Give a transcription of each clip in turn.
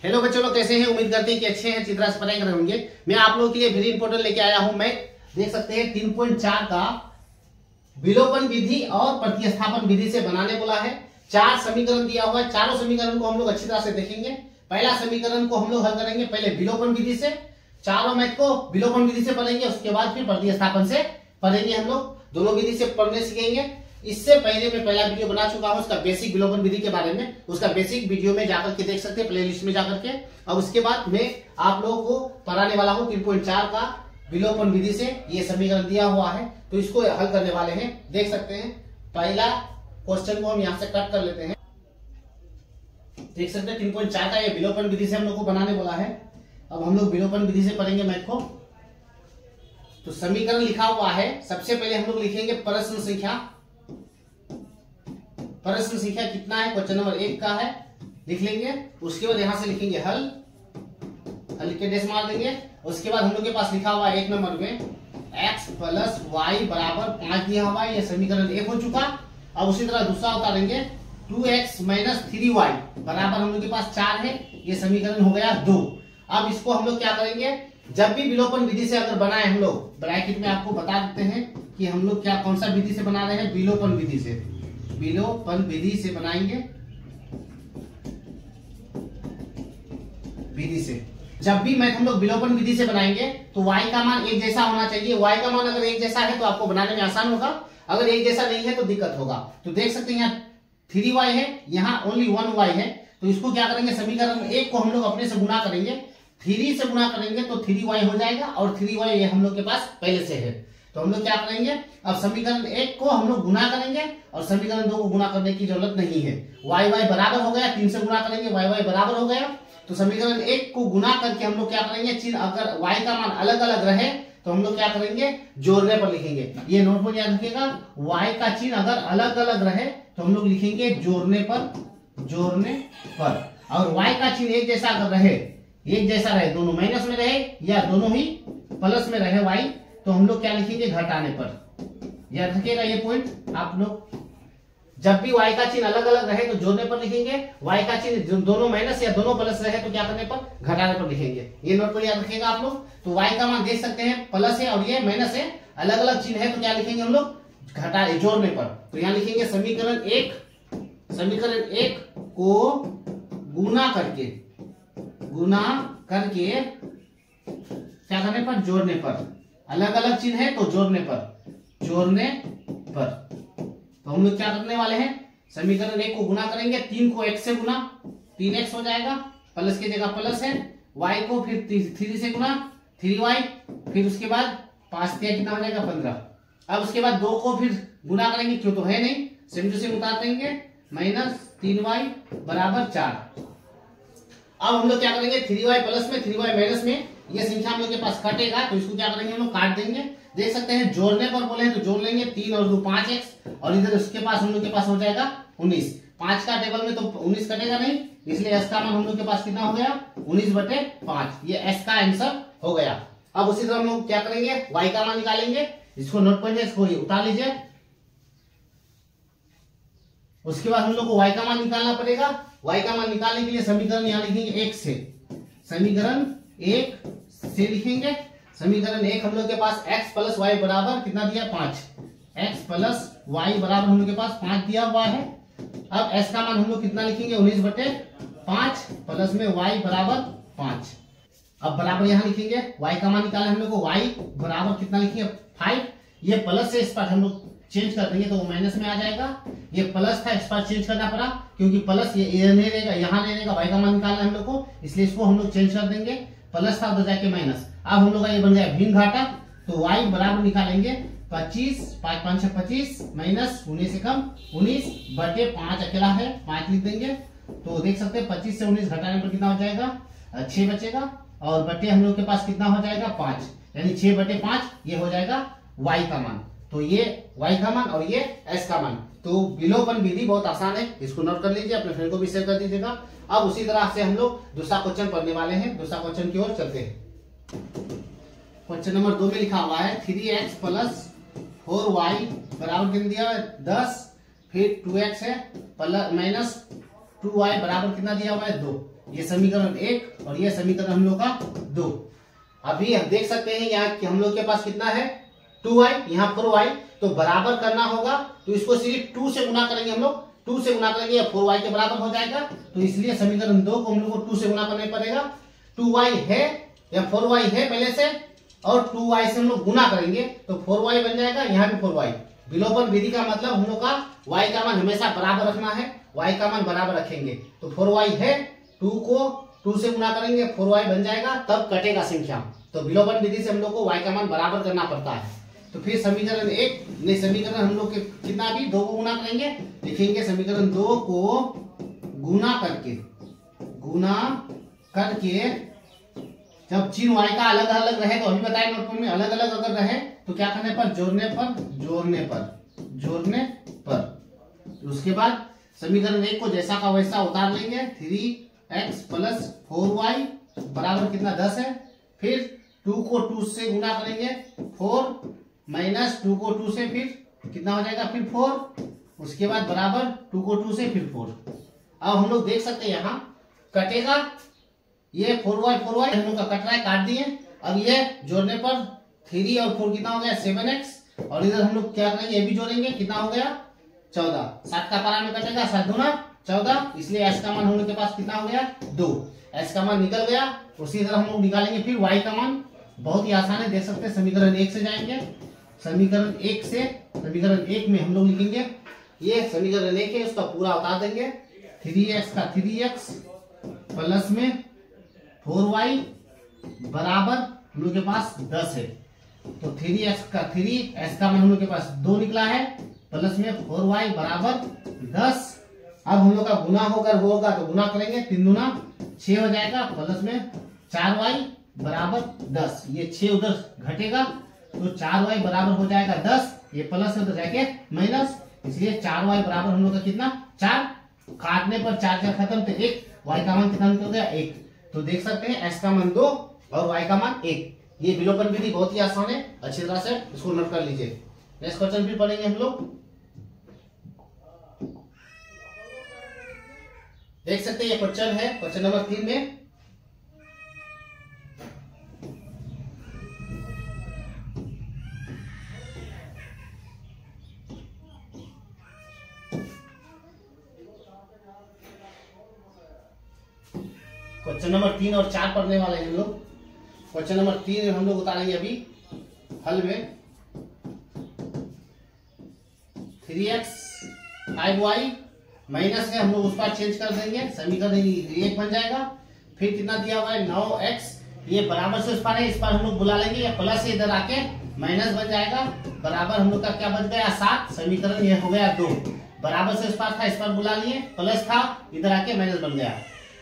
Hello बच्चों लोग, कैसे हैं? उम्मीद करते हैं कि अच्छे हैं, अच्छी तरह से पढ़ाई कर रहे होंगे। मैं आप लोगों के लिए वेरी इंपॉर्टेंट लेके आया हूं। मैं देख सकते हैं 3.4 का विलोपन विधि और प्रतिस्थापन विधि से बनाने बोला है। 4 समीकरण दिया हुआ है। चारों समीकरण को हम लोग अच्छी तरह से देखेंगे। पहला समीकरण को हम लोग हल करेंगे पहले विलोपन विधि से। चारों मैथ को विलोपन विधि से पढ़ेंगे, उसके बाद फिर प्रतिस्थापन से पढ़ेंगे। हम लोग दोनों विधि से पढ़ने सीखेंगे। इससे पहले मैं पहला वीडियो बना चुका हूं उसका बेसिक विलोपन विधि के बारे में। उसका बेसिक वीडियो में जाकर के देख सकते हैं, प्लेलिस्ट में जाकर के। और उसके बाद मैं आप लोगों को पढ़ाने वाला हूं 3.4 का विलोपन विधि से। ये समीकरण दिया हुआ है तो इसको हल करने वाले हैं। देख सकते हैं पहला क्वेश्चन को हम यहां से कट कर लेते हैं। देख सकते हैं 3.4 का ये विलोपन विधि से हम लोग को बनाने बोला है। अब हम लोग विलोपन विधि से पढ़ेंगे मैथ को। तो समीकरण लिखा हुआ है। सबसे पहले हम लोग लिखेंगे प्रश्न संख्या। प्रश्न संख्या कितना है? क्वेश्चन नंबर 1 का है, लिख लेंगे। उसके बाद यहां से लिखेंगे हल, हल के डेस मार देंगे। उसके बाद हम लोग के पास लिखा हुआ है 1 नंबर में x प्लस वाई बराबर 5 दिया हुआ है। ये समीकरण 1 हो चुका। अब उसी तरह दूसरा उतारेंगे 2x माइनस 3y बराबर हम लोग के पास 4 है। ये समीकरण हो गया 2। अब इसको हम लोग क्या करेंगे, जब भी विलोपन विधि से अगर बनाए हम लोग, ब्रैकेट में आपको बता देते हैं कि हम लोग क्या कौन सा विधि से बना रहे हैं। विलोपन विधि से, विलोपन विधि से बनाएंगे। विधि से जब भी मैथ हम लोग विलोपन विधि से बनाएंगे तो y का मान एक जैसा होना चाहिए। y का मान अगर एक जैसा है तो आपको बनाने में आसान होगा, अगर एक जैसा नहीं है तो दिक्कत होगा। तो देख सकते हैं यहाँ 3y है, यहाँ ओनली 1y है। तो इसको क्या करेंगे, समीकरण 1 को हम लोग अपने से गुना करेंगे। 3 से गुना करेंगे तो 3y हो जाएगा और 3y ये हम लोग के पास पहले से है। तो हम लोग क्या करेंगे, अब समीकरण 1 को हम लोग गुना करेंगे और समीकरण 2 को गुना करने की जरूरत नहीं है। y बराबर हो गया, 3 से गुना करेंगे y बराबर हो गया। तो समीकरण 1 को गुना करके हम लोग क्या करेंगे, चिन्ह अगर y का मान अलग अलग रहे तो हम लोग क्या करेंगे, जोड़ने पर लिखेंगे। ये नोट पर याद रखिएगा, y का चिन्ह अगर अलग अलग रहे तो हम लोग लिखेंगे जोड़ने पर, जोड़ने पर। और y का चिन्ह एक जैसा अगर रहे, एक जैसा रहे, दोनों माइनस में रहे या दोनों ही प्लस में रहे y, तो हम लोग क्या लिखेंगे, घटाने पर। याद रखिएगा ये पॉइंट आप लोग। जब भी y का चिन्ह अलग अलग रहे तो जोड़ने पर लिखेंगे, y का चिन्ह दोनों माइनस या दोनों प्लस रहे तो क्या करने पर, घटाने पर लिखेंगे। ये नोट पर याद रखिएगा आप लोग। तो y का मान देख सकते हैं प्लस है और ये माइनस है, अलग अलग चिन्ह है तो क्या लिखेंगे हम लोग, घटाने, जोड़ने पर। तो यहाँ लिखेंगे समीकरण 1 को गुना करके क्या करने पर, जोड़ने पर। अलग अलग चिन्ह है तो जोड़ने पर, तो हम लोग क्या करने वाले हैं, समीकरण 1 को गुना करेंगे। 3 को 1 से गुना, 3x हो जाएगा, प्लस की जगह प्लस है। y को फिर 3 से गुना, 3y, फिर उसके बाद 5 कितना हो जाएगा, 15। अब उसके बाद 2 को फिर गुना करेंगे, क्यों तो है नहीं, सेम टू सेम उतार देंगे, माइनस 3y बराबर 4। अब हम लोग क्या करेंगे, 3y प्लस में 3y माइनस में, ये संख्या हम लोग के पास कटेगा तो इसको क्या करेंगे, हम लोग काट देंगे। देख सकते हैं जोड़ने पर बोले हैं तो जोड़ लेंगे, 3 और 2 5x, और इधर उसके पास हम लोग के पास हो जाएगा 19। 5 का टेबल में तो 19 कटेगा नहीं, इसलिए s का मान हम लोग के पास कितना हो गया, 19/5। ये s का आंसर हो गया। अब उसी तरह हम लोग क्या करेंगे, y का मान निकालेंगे। इसको नोट पर इसको उतार लीजिए। उसके बाद हम लोग को y का मान निकालना पड़ेगा। y का मान निकालने के लिए समीकरण यहाँ लिखेंगे 1 से, समीकरण 1 से लिखेंगे। समीकरण 1 हम लोग के पास x प्लस वाई बराबर कितना दिया, 5। x प्लस वाई बराबर हम लोग के पास 5 दिया हुआ है। अब s का मान हम लोग कितना लिखेंगे, 19/5 प्लस में y बराबर 5। अब बराबर यहाँ लिखेंगे, y का मान निकालना हम लोग को, y बराबर कितना लिखेंगे, 5। ये प्लस से इस पर हम लोग चेंज कर देंगे तो वो माइनस में आ जाएगा। ये प्लस था, इस पर चेंज करना पड़ा क्योंकि प्लस ये नहीं रहेगा, यहाँ नहीं रहेगा। y का मान निकालना है हम लोग को, इसलिए इसको हम लोग चेंज कर देंगे। प्लस था उधर जाके माइनस। अब हम लोग का ये बन गया भिन्न घाटा, तो y बराबर निकालेंगे 25, 5 5 6 25 माइनस 19 से कम 19/5 अकेला है, 5 लिख देंगे। तो देख सकते हैं 25 से 19 घटाने पर कितना हो जाएगा, 6 बचेगा, और बटे हम लोग के पास कितना हो जाएगा, 5, यानी 6/5 ये हो जाएगा y का मान। तो ये y का मान और ये s का मान। तो विलोपन विधि बहुत आसान है, इसको नोट कर लीजिए, अपने फ्रेंड को भी शेयर कर दीजिएगा। अब उसी तरह से हम लोग दूसरा क्वेश्चन पढ़ने वाले हैं। दूसरा क्वेश्चन की ओर चलते हैं। क्वेश्चन नंबर 2 में लिखा हुआ है 3x प्लस 4y बराबर कितना दिया है, 10। फिर 2x है माइनस 2y बराबर कितना दिया हुआ है, 2। ये समीकरण 1 और ये समीकरण हम लोग का 2। अभी हम देख सकते हैं यहाँ कि हम लोग के पास कितना है 2y, यहाँ 4y, तो बराबर करना होगा तो इसको सिर्फ 2 से गुना करेंगे हम लोग, 2 से गुना करेंगे 4y के बराबर हो जाएगा। तो इसलिए समीकरण 2 को हम लोग को 2 से गुना करना पड़ेगा। 2y है या 4y है पहले से, और 2y से हम लोग गुना करेंगे तो 4y बन जाएगा, यहाँ भी 4y। विलोपन विधि का मतलब हम लोग का y का मान हमेशा बराबर रखना है, y का मान बराबर रखेंगे। तो 4y है, 2 को 2 से गुना करेंगे 4y बन जाएगा, तब कटेगा संख्या। तो विलोपन विधि से हम लोग को y का मान बराबर करना पड़ता है। तो फिर समीकरण 1 ने समीकरण हम लोग के कितना भी 2 को गुना करेंगे, लिखेंगे समीकरण 2 को गुना करके जब चिन्ह y का अलग अलग रहे, तो अभी बताए नोटबुक में, अलग अलग अगर रहे तो क्या करने पर, जोड़ने पर। उसके बाद समीकरण 1 को जैसा का वैसा उतार लेंगे। 3x प्लस 4y बराबर कितना 10 है। फिर 2 को 2 से गुना करेंगे 4 माइनस 2 को 2 से फिर कितना हो जाएगा, फिर 4। उसके बाद बराबर 2 को 2 से फिर 4। अब हम लोग देख सकते हैं यहाँ कटेगा, ये 4y हम लोग का कट रहा है, काट दिए। अब ये जोड़ने पर 3 और 4 कितना हो गया 7x, और इधर हम लोग क्या करेंगे, ये भी जोड़ेंगे, कितना हो गया 14। 7 का पारा में कटेगा 7 दूना 14, इसलिए s का मान हम लोग के पास कितना हो गया 2। s का मान निकल गया। उसी तरह हम लोग निकालेंगे फिर y का मान, बहुत ही आसान है, देख सकते हैं। समीकरण 1 से जाएंगे, समीकरण 1 में हम लोग लिखेंगे, ये समीकरण 1 है, उसका पूरा उतार देंगे। 3x का 3x प्लस में 4y बराबर हम लोग के पास 10 है। तो 3x का 3, s का मान हम लोग के पास 2 निकला है, प्लस में 4y बराबर 10। अब हम लोग का गुना होगा तो गुना करेंगे, 3 दूना 6 हो जाएगा, प्लस में 4y बराबर 10। ये 6 उधर घटेगा तो 4y बराबर हो जाएगा 10, ये प्लस है तो जाके माइनस, इसलिए 4y बराबर हम लोग का कितना 4। काटने पर 4 खत्म, तो 1, y का मान कितना निकल गया 1। तो देख सकते हैं s का मान 2 और y का मान 1। ये विलोपन विधि बहुत ही आसान है, अच्छी तरह से इसको नोट कर लीजिए। नेक्स्ट क्वेश्चन फिर पढ़ेंगे हम लोग। देख सकते हैं ये क्वेश्चन है, क्वेश्चन नंबर 3 में क्वेश्चन नंबर 3 और 4 पढ़ने वाले हैं हम लोग। क्वेश्चन नंबर 3 हम लोग उतारेंगे अभी हल में। 3x 5y माइनस है, हम लोग उस पर चेंज कर देंगे, समीकरण 1 बन जाएगा। फिर कितना दिया हुआ है 9x, ये बराबर से उस पर है, इस पर हम लोग बुला लेंगे, या प्लस से इधर आके माइनस बन जाएगा, बराबर हम लोग का क्या बच गया 7। समीकरण ये हो गया 2, बराबर से उस पर था, इस पर बुला लिए, प्लस था, इधर आके माइनस बन गया।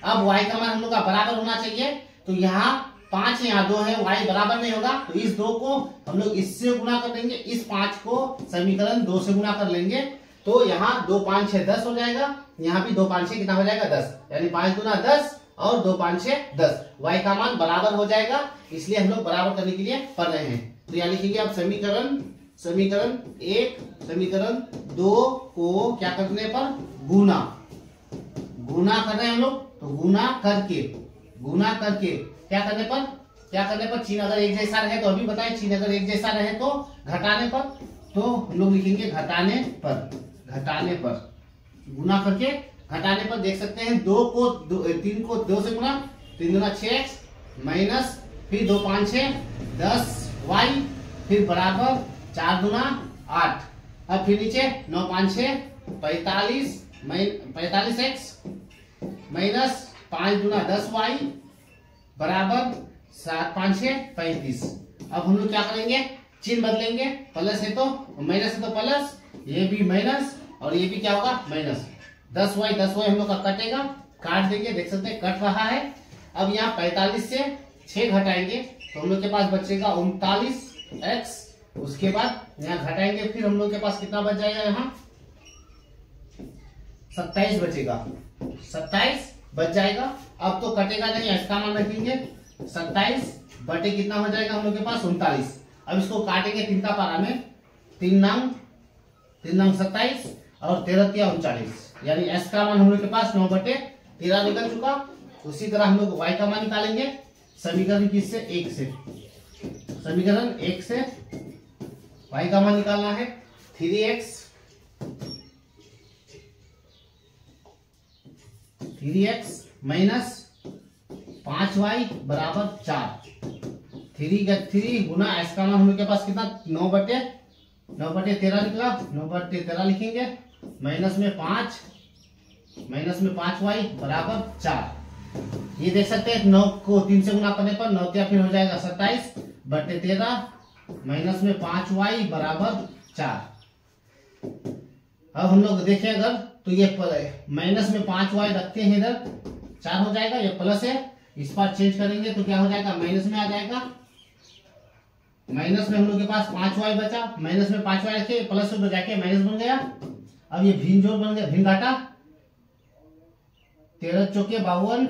अब y का मान हम लोग का बराबर होना चाहिए, तो यहाँ 5 है, यहाँ 2 है, y बराबर नहीं होगा, तो इस 2 को हम लोग इससे गुना कर देंगे, इस 5 को समीकरण 2 से गुना कर लेंगे, तो यहाँ 2 5 6 10 हो जाएगा, यहाँ भी 2 5 6 कितना हो जाएगा 10, यानी 5 दूना 10 और 2 5 6 10। y का मान बराबर हो जाएगा, इसलिए हम लोग बराबर करने के लिए पढ़ रहे हैं। तो यहाँ लिखेंगे आप समीकरण 1 समीकरण 2 को क्या करने पर गुना कर रहे हैं हम लोग, तो गुना करके क्या करने पर चिन्ह अगर एक जैसा रहे, तो अभी बताएं चिन्ह अगर एक जैसा रहे तो घटाने पर, तो हम लोग लिखेंगे घटाने पर गुना करके घटाने पर। देख सकते हैं 3 को 2 से गुना, 3 दूना 6x माइनस फिर 2 5 6 10y, फिर बराबर 4 दूना 8। अब फिर नीचे 9 5 6 45x माइनस 5 दूना 10y बराबर 7 5 6 35। अब हम लोग क्या करेंगे, चिन्ह बदलेंगे, प्लस है तो माइनस है तो प्लस, ये भी माइनस और ये भी क्या होगा माइनस। 10y हम लोग का कटेगा, काट देंगे, देख सकते हैं कट रहा है। अब यहाँ 45 से 6 घटाएंगे तो हम लोग के पास बचेगा 39x। उसके बाद यहाँ घटाएंगे, फिर हम लोग के पास कितना बच जाएगा, यहाँ 27 बचेगा, 27 बच जाएगा। अब तो कटेगा नहीं, इसका मान रखेंगे 27 बटे कितना हो जाएगा हम लोग के पास 39। अब इसको काटेंगे 3 का पारा में, 3 नंग 27 और 13 39, यानी s का मान हम लोग के पास 9 बटे 13 निकल चुका। उसी तरह हम लोग y का मान निकालेंगे समीकरण किससे, 1 से। समीकरण 1 से y का मान निकालना है 3x माइनस 5y बराबर 4। 3 गुना x का मान हम लोग के पास कितना, 9/13 निकला, 9/13 लिखेंगे, माइनस में 5y बराबर 4। ये देख सकते हैं 9 को 3 से गुना करने पर 9 क्या फिर हो जाएगा 27/13 माइनस में 5y बराबर 4। अब हम लोग देखें अगर तो ये माइनस में 5y रखते हैं इधर 4 हो जाएगा, ये प्लस है, इस पर चेंज करेंगे तो क्या हो जाएगा, माइनस में आ जाएगा। माइनस में हम लोग के पास 5y बचा, माइनस में 5y रखे, प्लस में जाके माइनस बन गया। अब ये भिन्न जोड़ बन गया, भिन्न घाटा 13 चौके 52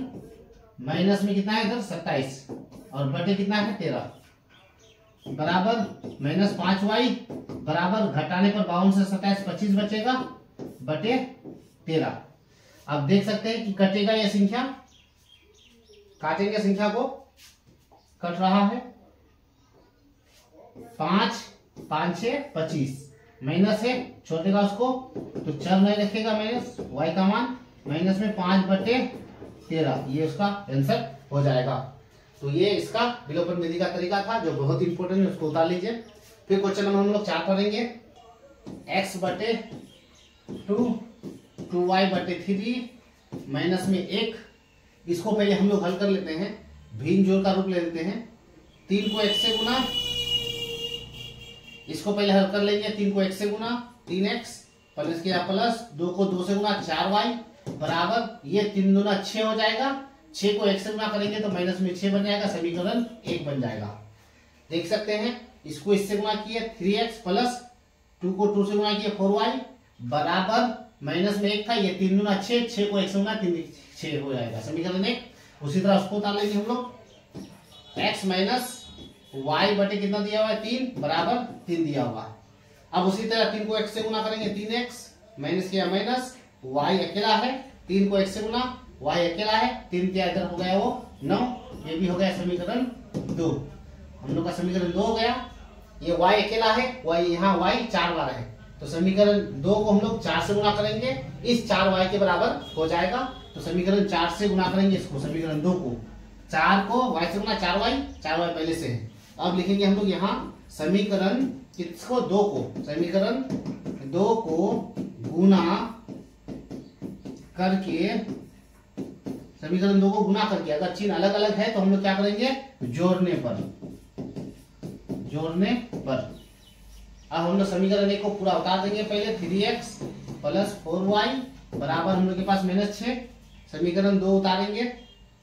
माइनस में कितना है इधर 27 और बटे कितना है 13 बराबर माइनस 5y बराबर घटाने पर 52 से 27 25 बचेगा बटे 13। अब देख सकते हैं कि कटेगा यह संख्या, काटेंगे संख्या को, कट रहा है 5 5 6 25 माइनस है, छोड़ेगा उसको तो चर नहीं रखेगा माइनस, y का मान माइनस में 5/13, ये उसका आंसर हो जाएगा। तो ये इसका विलोपन विधि का तरीका था जो बहुत इंपॉर्टेंट है, उसको उतार लीजिए। फिर क्वेश्चन नंबर हम लोग 4 करेंगे, x/2 2y/3 माइनस में 1। इसको पहले हम लोग हल कर लेते हैं, भिन्न जोड़ का रूप ले लेते हैं। 3 को 1 से गुना, इसको पहले हल कर लेंगे, 3 को 1 से गुना 3x प्लस किया प्लस 2 को 2 से गुना 4y बराबर ये 3 दूना 6 हो जाएगा। 6 को 1 से गुना करेंगे तो माइनस में 6 बन जाएगा, समीकरण 1 बन जाएगा। देख सकते हैं इसको इससे गुना किए 3x प्लस 2 को 2 से गुना किए 4y बराबर माइनस में 1 था, ये 3 दूना 6, 6 को 1 से गुना 3 6 हो जाएगा, समीकरण 1। उसी तरह उसको उतार लेंगे हम लोग, x माइनस y बटे कितना दिया हुआ है 3 बराबर 3 दिया हुआ है। अब उसी तरह 3 को 1 से गुना करेंगे 3x माइनस किया माइनस y अकेला है, 3 को 1 से गुना y अकेला है, 3 क्या इधर हो गया वो 9, ये भी हो गया समीकरण 2। हम लोग का समीकरण 2 हो गया। ये y अकेला है, y यहाँ y 4 बार है, तो समीकरण 2 को हम लोग 4 से गुना करेंगे, इस 4y के बराबर हो जाएगा। तो समीकरण 4 से गुना करेंगे इसको, समीकरण 2 को, 4 को y से गुना 4y पहले से है। अब लिखेंगे हम लोग यहाँ समीकरण किसको 2 को, समीकरण 2 को गुना करके, समीकरण 2 को गुना करके, अगर चिन्ह अलग अलग है तो हम लोग क्या करेंगे जोड़ने पर। अब हम लोग समीकरण 1 को पूरा उतार देंगे पहले, 3x प्लस 4y बराबर हम लोग के पास माइनस 6, समीकरण 2 उतारेंगे,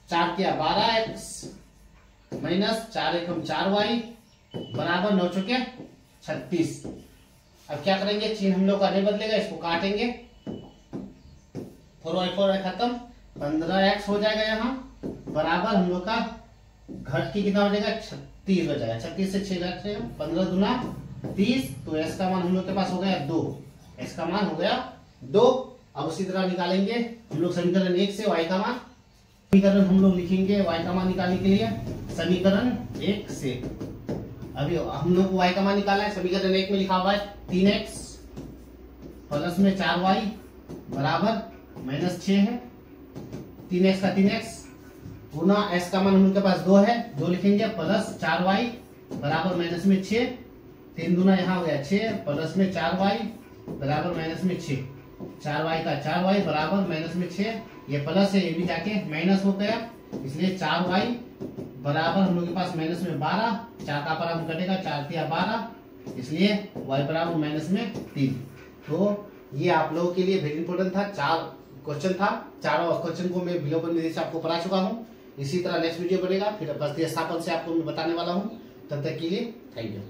4 क्या 12x माइनस 4 1 4y बराबर 9 चौके 36। अब क्या करेंगे, चिन्ह हम लोग का नहीं बदलेगा, इसको काटेंगे, 4y खत्म, 15x हो जाएगा यहाँ बराबर हम लोग का घट के कितना हो जाएगा 36 हो जाएगा। 36 से 6 घटे 15 दूना 30, तो s का मान हम लोग के पास हो गया 2, s का मान हो गया 2। अब उसी तरह निकालेंगे हम लोग समीकरण 1 से y का मान, समीकरण हम लोग लिखेंगे y का मान निकालने के लिए समीकरण 1 से। अभी हम लोग को y का मान निकालना है, समीकरण 1 में लिखा हुआ है 3x प्लस में 4y बराबर माइनस 6 है, 3x का 3x गुना s का मान हम लोग के पास 2 है, 2 लिखेंगे प्लस 4y बराबर माइनस में 6, 3 दूना यहाँ हो गया 6 प्लस में 4y बराबर माइनस में 6, 4y का 4y बराबर माइनस में 6, ये प्लस है ये भी जाके माइनस हो गया, इसलिए 4y बराबर हम लोग के पास माइनस में 12, 4 का बराबर कटेगा 4 तिया 12, इसलिए y बराबर माइनस में 3। तो ये आप लोगों के लिए वेरी इंपॉर्टेंट था, 4 क्वेश्चन था, चारों क्वेश्चन को मैं विलोपन विधि से आपको पढ़ा चुका हूँ। इसी तरह नेक्स्ट वीडियो बनेगा, फिर प्रतिस्थापन से आपको मैं बताने वाला हूँ। तब तक के लिए थैंक यू।